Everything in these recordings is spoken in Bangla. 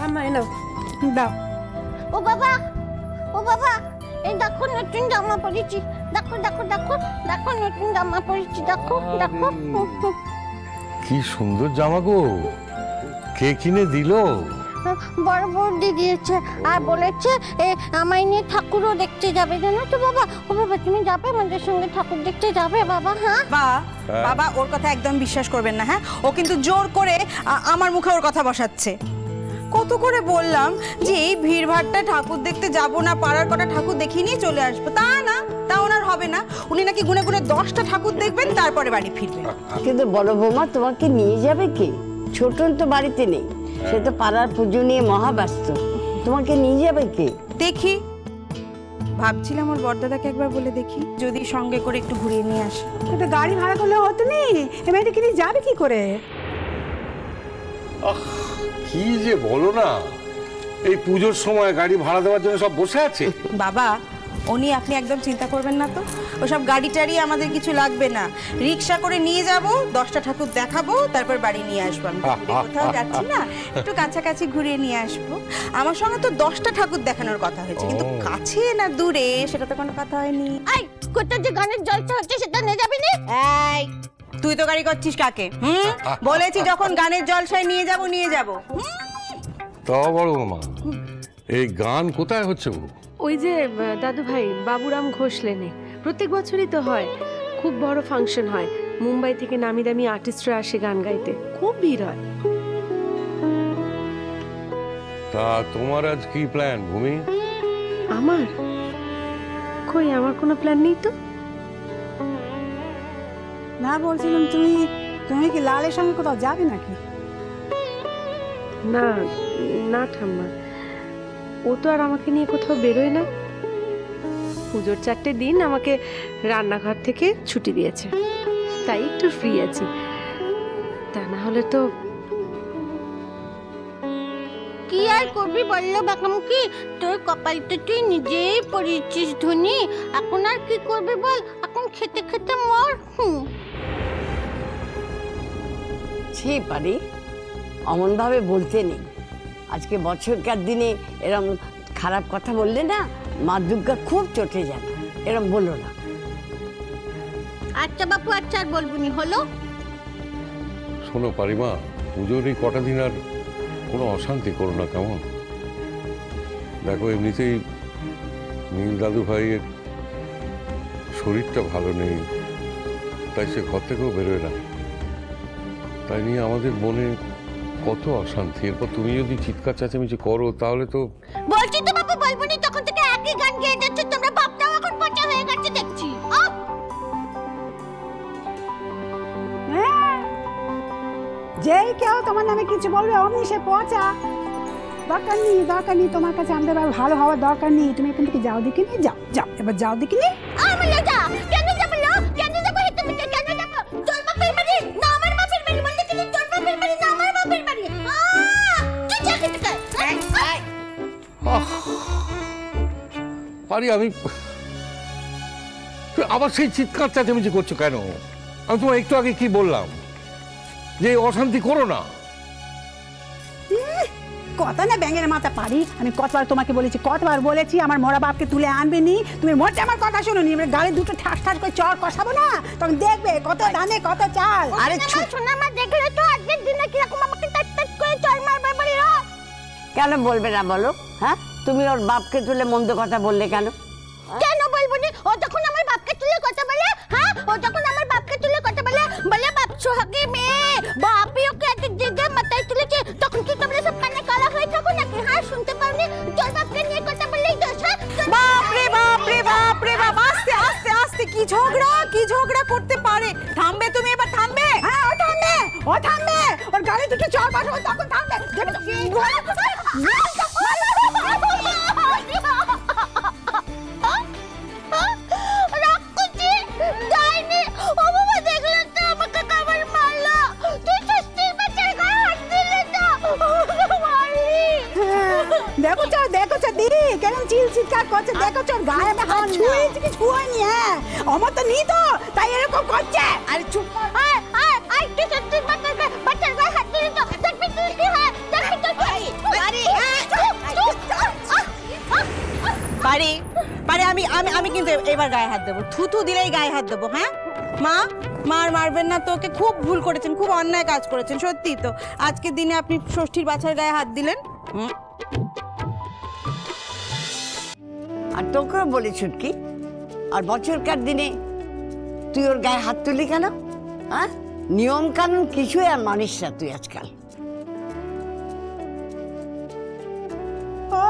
ঠাম্মা এনো দাও। ও বাবা, ও বাবা, এই দেখো নতুন জামা পরেছি, দেখো দেখো দেখো দেখো নতুন জামা পরেছি, দেখো দেখো। কি সুন্দর জামা গো, কে কিনে দিলো? বড় বৌদি দিয়েছে আর বলেছে আমায় নিয়ে ঠাকুরও দেখতে যাবে, জানো তো বাবা। ও বাবা তুমি যাবে আমাদের সঙ্গে ঠাকুর দেখতে যাবে বাবা? হ্যাঁ বাবা ওর কথা একদম বিশ্বাস করবেন না। হ্যাঁ, ও কিন্তু জোর করে আমার মুখে ওর কথা বসাচ্ছে। কত করে বললাম যে এই ভিড়ভাড়টা ঠাকুর দেখতে যাব না, পাড়ার কটা ঠাকুর দেখিয়ে নিয়ে চলে আসবো। তা না, তা ওনার হবে না। উনি নাকি গুনে গুনে 10টা ঠাকুর দেখবেন, তারপরে বাড়ি ফিরবেন। কিন্তু বড় বৌমা তোমাকে নিয়ে যাবে কে? ছোটন তো বাড়িতে নেই, সে তো পাড়ার পুজো নিয়ে মহাব্যস্ত। তোমাকে নিয়ে যাবে কে? দেখি, ভাবছিলাম ওর বড়দাদাকে একবার বলে দেখি যদি সঙ্গে করে একটু ঘুরিয়ে নিয়ে আসে। এটা গাড়ি ভাড়া করলে হতো নি, এমনিকে নিয়ে যাবে কি করে? কি যে বলো না, এই পুজোর সময় গাড়ি ভাড়া দেওয়ার জন্য সব বসে আছে। বাবা উনি আপনি একদম চিন্তা করবেন না তো, ওসব গাড়ি টাড়ি আমাদের কিছু লাগবে না। রিক্সা করে নিয়ে যাব, 10টা ঠাকুর দেখাবো, তারপর বাড়ি নিয়ে আসবো। আমি কোথাও যাচ্ছি না, একটু কাছাকাছি ঘুরিয়ে নিয়ে আসবো। আমার সঙ্গে তো 10টা ঠাকুর দেখানোর কথা হয়েছে, কিন্তু কাছে না দূরে সেটা তো কোনো কথা হয়নি। এই কোথায় যে গানের জলসা হচ্ছে সেটা নিয়ে যাবি না? এই তুই তো গাড়ি করছিস কাকে? বলেছি যখন গানের জলসায় নিয়ে যাব নিয়ে যাব। তা বড় মামা, এই গান কোথায় হচ্ছে গো? ওই যে দাদু ভাই বাবুরাম ঘোষ লেনে, প্রত্যেক বছরই তো হয়, খুব বড় ফাংশন হয়। মুম্বাই থেকে নামি দামি আর্টিস্টরা আসে গান গাইতে, খুব ভিড় হয়। তা তোমার আজ কি প্ল্যান ভূমি? আমার কই, আমার কোনো প্ল্যান নেই তো। না বলছিলাম তুমি কি লালের সঙ্গে কোথাও যাবে নাকি? না না ঠাম্মা, ও তো আর আমাকে নিয়ে কোথাও বেরোয় না। পুজোর 4টে দিন আমাকে রান্নাঘর থেকে ছুটি দিয়েছে, তাই একটু ফ্রি আছি। তা না হলে তো। কি আর করবি বললো বাকামুখি, তোর কপাল তো তুই নিজেই পড়েছিস ধনী। এখন আর কি করবি বল, এখন খেতে খেতে মর। ছি পারি, অমন ভাবে বলতে নেই। আজকে বছরকার দিনে এরম খারাপ কথা বললে না, মা দুর্গা খুব চটে যান। এরম বলো না। আচ্ছা বাপু, আচ্ছা আর বলবুনি, হলো। শোনো পারিমা, পুজোর এই কটা দিন আর কোনো অশান্তি করো না, কেমন? দেখো এমনিতেই নীল দাদু ভাইয়ের শরীরটা ভালো নেই, তাই সে ঘর থেকেও বেরোয় না। তাই নিয়ে আমাদের মনে কত অশান্তি। এরপর তুমি যদি চিৎকার চেঁচামেচি করো তাহলে তো। বলছি তো বাপু বলবুনি, তখন থেকে একই গান গেয়ে যাচ্ছে, তোমরা বাপটাও এখন পচা হয়ে গেছে দেখছি। যেই কেউ তোমার নামে কিছু বলবে অমনি সে পচা। দরকার নেই তোমার কাছে আমাদের ভালো হওয়ার দরকার নেই। তুমি এখান থেকে যাও দেখি নি, যাও যাও, এবার যাও দেখি নি। আমলে যা, কেন যাবো লো, কেন যাবো হেতে মিটে, কেন যাবো? তোর বাপের বাড়ি না আমার বাপের বাড়ি, বলতে কি তোর বাপের বাড়ি না আমার বাপের বাড়ি? তুই যা খেতে চাই। পারি আমি আবার সেই চিৎকার চেঁচামেচি করছো কেন? আমি তোমার একটু আগে কি বললাম, যে অশান্তি করো না। কত না ব্যাঙের মাথা পারি, আমি কতবার তোমাকে বলেছি, কতবার বলেছি আমার মরা বাপকে তুলে আনবে নি। তুমি মোটে আমার কথা শোনো নি। গাড়ি দুটো ঠাস ঠাস করে চর কষাবো না, তখন দেখবে কত ধানে কত চাল। আরে শোনা মা, দেখলে তো আজকের দিনে কিরকম আমাকে টাট টাট করে চর মারবার বাড়ি। কেন বলবে না বলো? হ্যাঁ, তুমি ওর বাপকে তুলে মন্দ কথা বললে কেন? কেন বলবো নি? ও যখন আমার বাপকে তুলে কথা বলে, হ্যাঁ ও যখন আমার বাপকে তুলে কথা বলে, বলে বাপ সোহাগে মেয়ে, বাপই ওকে এত জেগে মাথায় তুলেছে, তখন কি তোমরা সব কানে কালা হয়ে থাকো নাকি? হ্যাঁ, শুনতে পাওনি তোর বাপকে নিয়ে কথা বললেই দোষ? বাপ রে বাপ রে বাপ রে বাপ, আস্তে আস্তে আস্তে, কি ঝগড়া করতে পারে। থামবে তুমি, এবার থামবে? হ্যাঁ, ও থামবে, ওর গাড়ি দুটো চর কষাবো, তখন থামবে। দেখো দিদি কেমন চিৎকার করছে, দেখো গায়ে হাত ছুঁয়েছি কি ছুঁয়নি। হ্যাঁ, আমার তো নি তো, তাই এরকম করছে। আরে চুপ কর। তুই সত্যি বাচ্চার গায়ে হাত দিলি তো, দেখবি তুই কি হয়, দেখবি তো। আরে এবার গায়ে হাত দেবো, থুথু দিলেই গায়ে হাত দেবো। হ্যাঁ মা, মার মারবেন না তো, ওকে খুব ভুল করেছেন, খুব অন্যায় কাজ করেছেন সত্যি তো। আজকের দিনে আপনি ষষ্ঠীর বাছার গায়ে হাত দিলেন। আর তোকেও বলি ছুটকি, আর বছরকার দিনে তুই ওর গায়ে হাত তুলি কেন? হ্যাঁ, নিয়ম কানুন কিছুই আর মানিস না তুই আজকাল। ও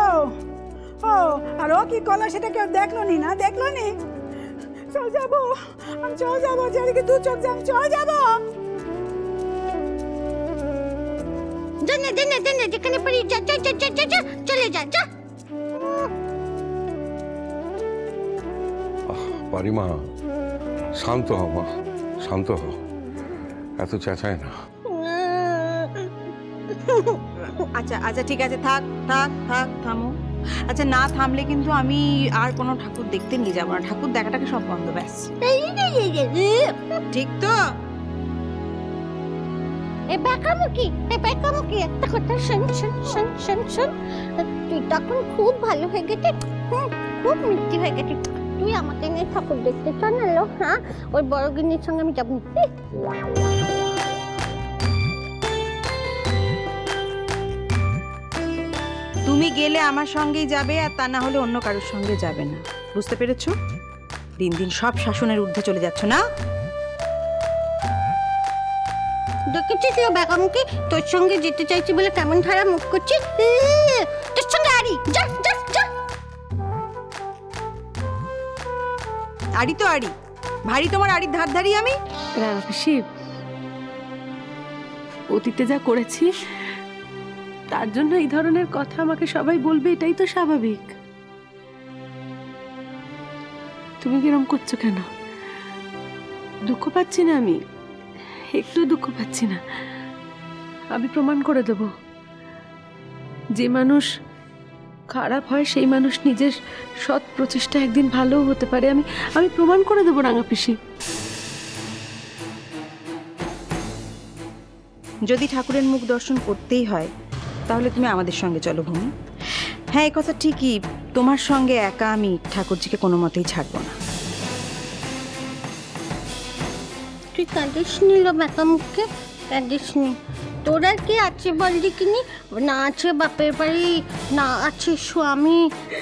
ও আর ও কি করলো সেটা কেউ দেখলো নি? না দেখলো নি? চল যাবো, আমি চল যাবো, যেদিকে দু চোখ যাম চল যাবো। জানে জানে জানে যেখানে পারি যা যা যা যা যা চলে যা যা। পারিমা, শান্ত হ মা, শান্ত হ, এত চেঁচায় না। আচ্ছা আচ্ছা ঠিক আছে, থাক থাক থাক, থামো। আচ্ছা না থামলে কিন্তু আমি আর কোনো ঠাকুর দেখতে নিয়ে যাবো না, ঠাকুর দেখাটাকে সব বন্ধ। ব্যাস ঠিক তো? এ বেকামুখী, একটা কথা শোন শোন শোন শোন শোন, তুই তখন খুব ভালো হয়ে গেছে, খুব মিষ্টি হয়ে গেছে। তুই আমাকে নিয়ে ঠাকুর দেখতে চল না লো। হ্যাঁ, ওই বড় গিন্নির সঙ্গে আমি যাবো। তুমি গেলে আমার সঙ্গেই যাবে, আর তা না হলে অন্য কারোর সঙ্গে যাবে না, বুঝতে পেরেছো? দিন দিন সব শাসনের ঊর্ধ্বে চলে যাচ্ছ না? দেখেছিস লো বেকামুখী, তোর সঙ্গে যেতে চাইছি বলে কেমন ধারা মুখ করছিস। তোর সঙ্গে আরি, যা যা যা। আড়ি তো আড়ি, ভারী তোমার আড়ির ধার ধারি আমি। রানাপিসি, অতীতে যা করেছি তার জন্য এই ধরনের কথা আমাকে সবাই বলবে, এটাই তো স্বাভাবিক। তুমি কিরম করছো কেন? দুঃখ পাচ্ছি না আমি, একটু দুঃখ পাচ্ছি না। আমি প্রমাণ করে দেব, যে মানুষ খারাপ হয় সেই মানুষ নিজের সৎ প্রচেষ্টা একদিন ভালোও হতে পারে। আমি প্রমাণ করে দেবো রাঙাপিসি। যদি ঠাকুরের মুখ দর্শন করতেই হয় তাহলে তুমি আমাদের সঙ্গে চলো ভূমি। হ্যাঁ, এই কথা ঠিকই, তোমার সঙ্গে একা আমি ঠাকুরজিকে কোনো মতেই ছাড়বো না। তুই কাঁদিস নি লো বেকামুখী, কাঁদিস নি। তোর আর কি আছে বল দেখিনি? না আছে বাপের বাড়ি, না আছে স্বামী,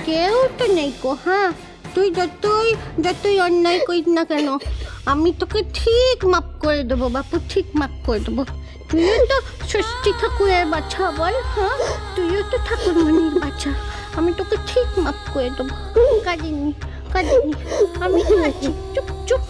কেউ তো নেই গো। হ্যাঁ, তুই যতই অন্যায় করিস না কেন, আমি তোকে ঠিক মাফ করে দেবো বাপু, ঠিক মাফ করে দেবো। তুইও তো ষষ্ঠী ঠাকুরের বাচ্চা বল। হ্যাঁ, তুইও তো ঠাকুরমণির বাচ্চা, আমি তোকে ঠিক মাফ করে দেবো। কাঁদিনি কাঁদিনি, আমি তো আছি, চুপ চুপ।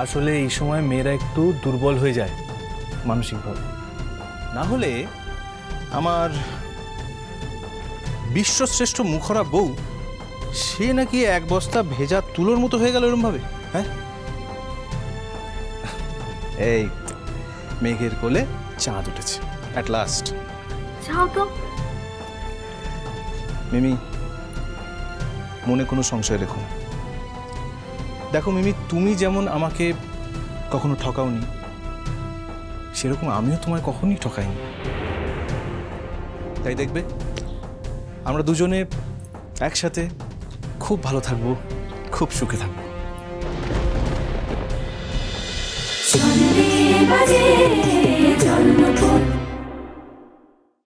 আসলে এই সময় মেয়েরা একটু দুর্বল হয়ে যায় মানসিকভাবে। না হলে আমার বিশ্বশ্রেষ্ঠ মুখরা বউ, সে নাকি এক বস্তা ভেজা তুলোর মতো হয়ে গেল এরম ভাবে। হ্যাঁ, এই মেঘের কোলে চাঁদ উঠেছে অ্যাট লাস্ট। যাও তো মিমি, মনে কোনো সংশয় রেখো না। দেখো মিমি, তুমি যেমন আমাকে কখনো ঠকাওনি, সেরকম আমিও তোমায় কখনোই ঠকাইনি। তাই দেখবে আমরা দুজনে একসাথে খুব ভালো থাকবো, খুব সুখে থাকবো।